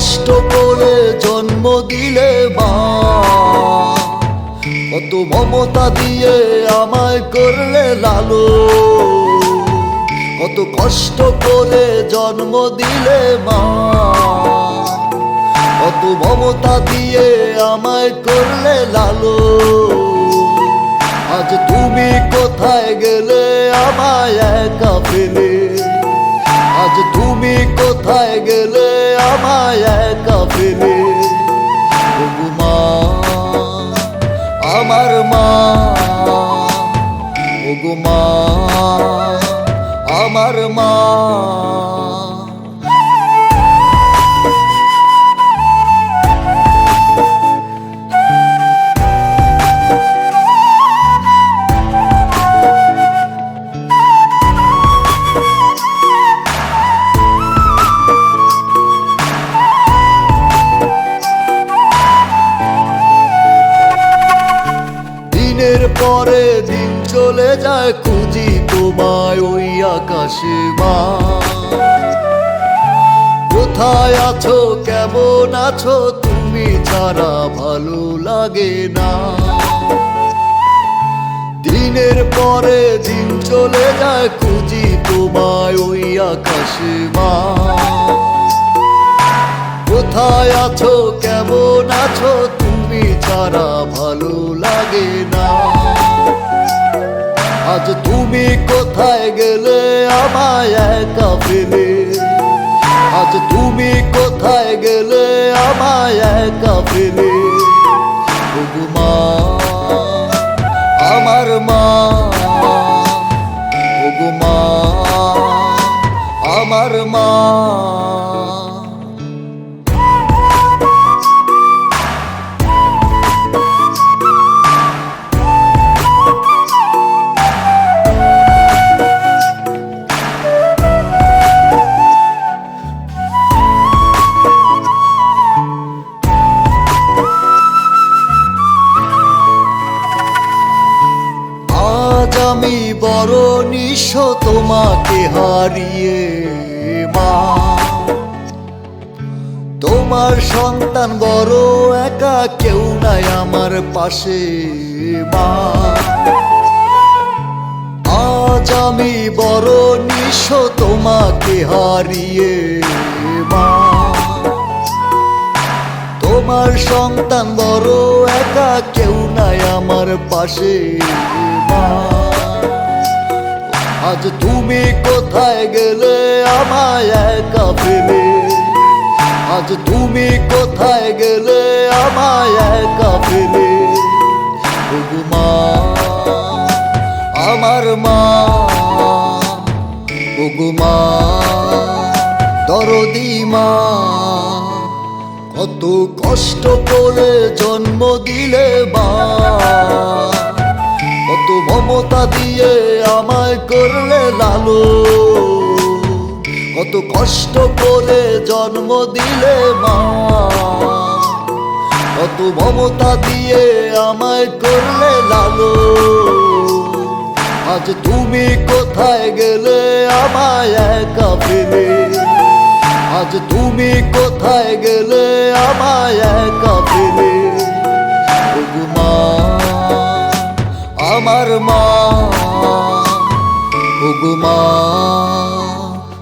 কষ্ট করে জন্ম দিলে মা, কত মমতা দিয়ে আমায় করলে লালন। কত কষ্ট করে জন্ম দিলে মা, কত মমতা দিয়ে আমায় করলে লালন। আজ তুমি কোথায় গেলে আমায় একা ফেলে, আজ তুমি কোথায় গেলে আমায় একা ফেলে। ওগো মা, আমার মা, ওগো মা, আমার মা। দিনের পরে দিন চলে যায়, খুঁজি তোমায় ওই আকাশে মা। কোথায় আছো, কেমন আছো, তুমি ছাড়া ভালো লাগে না। দিনের পরে দিন চলে যায়, খুঁজি তোমায় ওই আকাশে মা। কোথায় আছো, কেমন আছো, তুমি ছাড়া ভালো লাগে না। আজ তুমি কোথায় গেলে আমায় একা ফেলে, আজ তুমি কোথায় গেলে আমায় একা ফেলে। ওগো মা, আমার মা, ওগো মা, আমার মা। আজ আমি বড় নিঃস্ব তোমাকে হারিয়ে মা। তোমার সন্তান বড় একা, কেউ নাই আমার পাশে মা। আজ আমি বড় নিঃস্ব তোমাকে হারিয়ে মা। তোমার সন্তান বড় একা, কেউ নাই আমার পাশে মা। আজ তুমি কোথায় গেলে আমায় একা ফেলে, আজ তুমি কোথায় গেলে আমায় একা ফেলে। ওগো মা, আমার মা, ওগো মা, দরদি মা। কত কষ্ট করে জন্ম দিলে মা, কত মমতা দিয়ে আমায় করলে লালন। কত কষ্ট করে জন্ম দিলে মা, কত মমতা দিয়ে আমায় করলে লালন। আজ তুমি কোথায় গেলে আমায় একা ফেলে, আজ তুমি কোথায় গেলে আমায় একা ফেলে। ওগো মা, আমার মা, ওগো মা,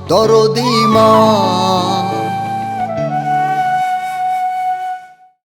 দরদি মা।